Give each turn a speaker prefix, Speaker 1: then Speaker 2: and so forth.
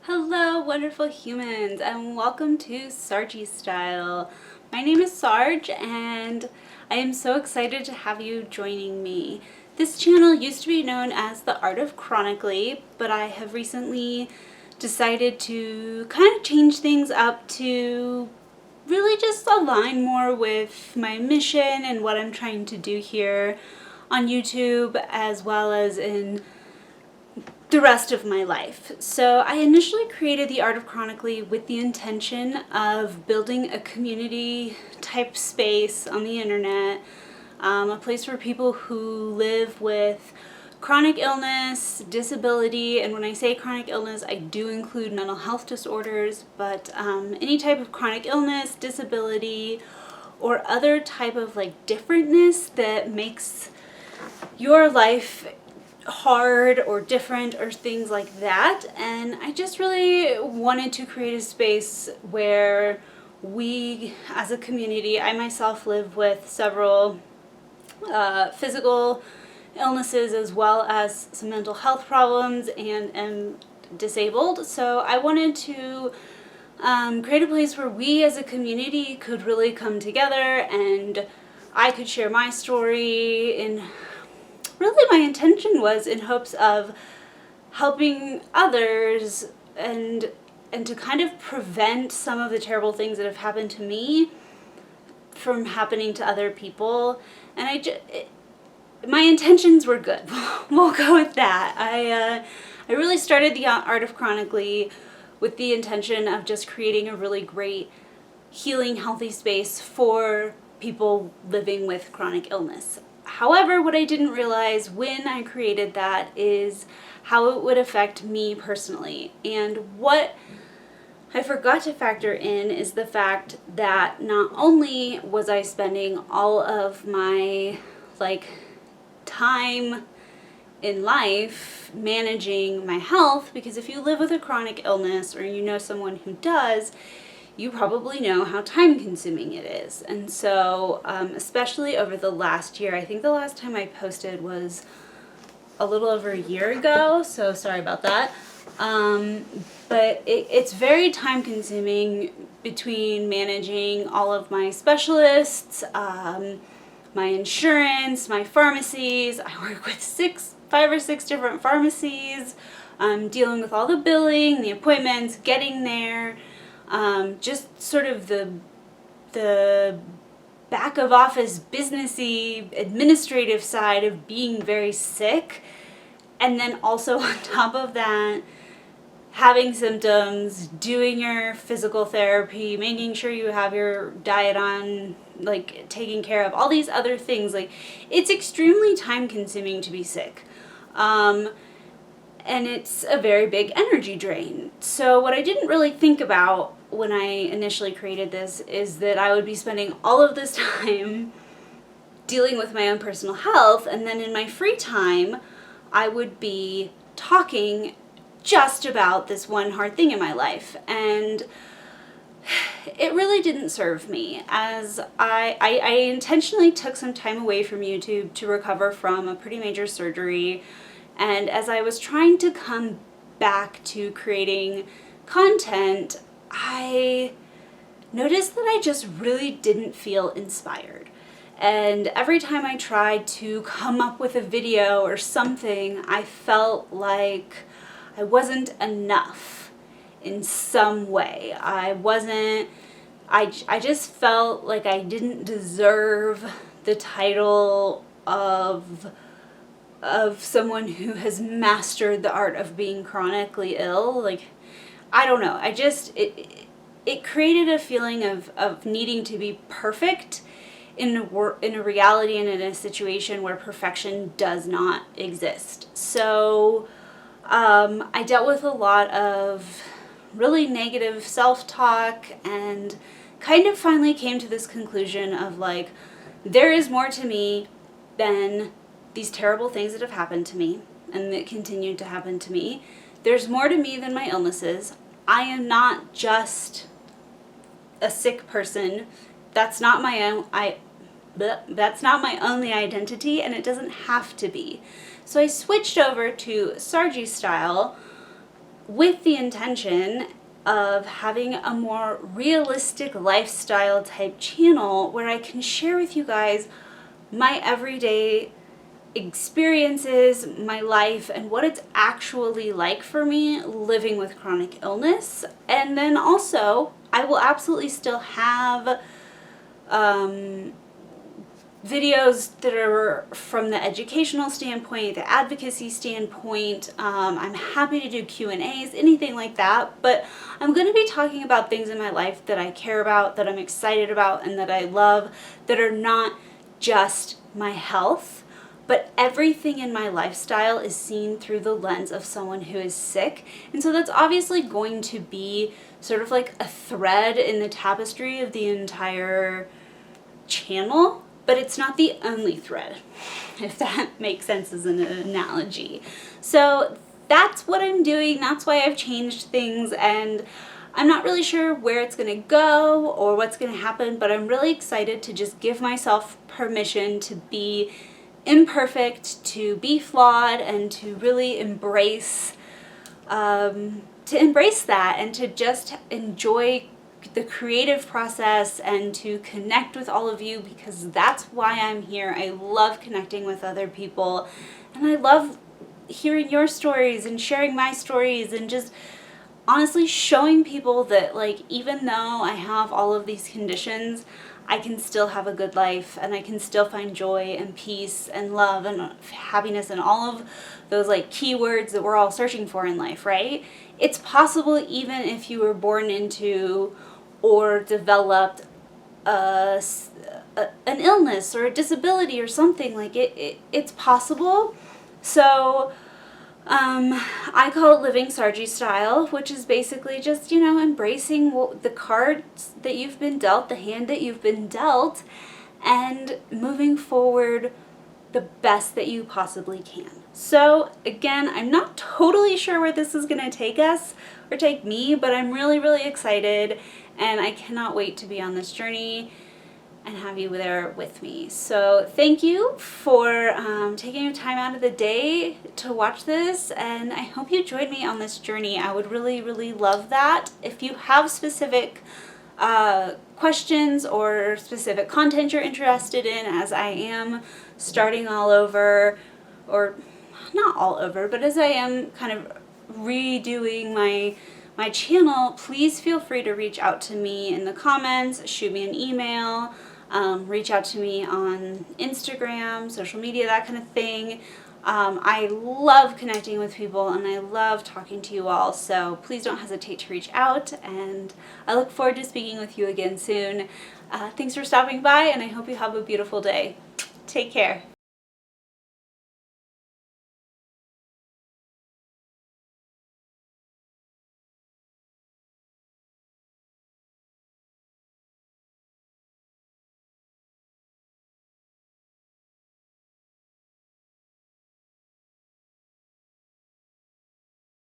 Speaker 1: Hello, wonderful humans, and welcome to Sargie Style. My name is Sarge, and I am so excited to have you joining me. This channel used to be known as The Art of Chronically, but I have recently decided to kind of change things up to really just align more with my mission and what I'm trying to do here on YouTube, as well as in the rest of my life. So I initially created The Art of Chronically with the intention of building a community type space on the internet, a place for people who live with chronic illness, disability, and when I say chronic illness, I do include mental health disorders, but any type of chronic illness, disability, or other type of differentness that makes your life hard or different or things like that. And I just really wanted to create a space where we as a community, I myself live with several physical illnesses as well as some mental health problems and am disabled. So I wanted to create a place where we as a community could really come together and I could share my story. And really my intention was in hopes of helping others and to kind of prevent some of the terrible things that have happened to me from happening to other people. And my intentions were good. We'll go with that. I really started The Art of Chronically with the intention of just creating a really great healing, healthy space for people living with chronic illness. However, what I didn't realize when I created that is how it would affect me personally. And what I forgot to factor in is the fact that not only was I spending all of my time in life managing my health, because if you live with a chronic illness or you know someone who does, you probably know how time consuming it is. And so especially over the last year, I think the last time I posted was a little over a year ago, so sorry about that. But it's very time consuming between managing all of my specialists, my insurance, my pharmacies. I work with 5 or 6 different pharmacies, dealing with all the billing, the appointments, getting there. Just sort of the back of office businessy administrative side of being very sick, and then also on top of that having symptoms, doing your physical therapy, making sure you have your diet on, taking care of all these other things. It's extremely time consuming to be sick. And it's a very big energy drain. So what I didn't really think about when I initially created this is that I would be spending all of this time dealing with my own personal health, and then in my free time, I would be talking just about this one hard thing in my life. And it really didn't serve me, as I intentionally took some time away from YouTube to recover from a pretty major surgery. And as I was trying to come back to creating content, I noticed that I just really didn't feel inspired. And every time I tried to come up with a video or something, I felt like I wasn't enough in some way. I just felt like I didn't deserve the title of someone who has mastered the art of being chronically ill. I don't know. It created a feeling of needing to be perfect in a reality and in a situation where perfection does not exist. So I dealt with a lot of really negative self-talk and kind of finally came to this conclusion of there is more to me than these terrible things that have happened to me and that continue to happen to me. There's more to me than my illnesses. I am not just a sick person. That's not my only identity, and it doesn't have to be. So I switched over to Sargie Style with the intention of having a more realistic lifestyle type channel where I can share with you guys my everyday experiences, my life, and what it's actually like for me living with chronic illness. And then also, I will absolutely still have videos that are from the educational standpoint, the advocacy standpoint. I'm happy to do Q&As, anything like that, but I'm going to be talking about things in my life that I care about, that I'm excited about, and that I love, that are not just my health, but everything in my lifestyle is seen through the lens of someone who is sick. And so that's obviously going to be sort of like a thread in the tapestry of the entire channel, but it's not the only thread, if that makes sense as an analogy. So that's what I'm doing. That's why I've changed things, and I'm not really sure where it's going to go or what's going to happen, but I'm really excited to just give myself permission to be imperfect, to be flawed, and to really embrace that, and to just enjoy the creative process and to connect with all of you, because that's why I'm here. I love connecting with other people, and I love hearing your stories and sharing my stories, and just honestly showing people that, like, even though I have all of these conditions, I can still have a good life, and I can still find joy and peace and love and happiness and all of those, like, keywords that we're all searching for in life, right? It's possible even if you were born into or developed an illness or a disability or something. Like, it's possible. So I call it living Sargie style, which is basically just, embracing the cards that you've been dealt, the hand that you've been dealt, and moving forward the best that you possibly can. So again, I'm not totally sure where this is going to take us or take me, but I'm really, really excited, and I cannot wait to be on this journey and have you there with me. So thank you for taking your time out of the day to watch this, and I hope you join me on this journey. I would really, really love that. If you have specific questions or specific content you're interested in, as I am starting all over, or not all over, but as I am kind of redoing my channel, please feel free to reach out to me in the comments, shoot me an email, reach out to me on Instagram, social media, that kind of thing. I love connecting with people, and I love talking to you all, so please don't hesitate to reach out, and I look forward to speaking with you again soon. Thanks for stopping by, and I hope you have a beautiful day. Take care.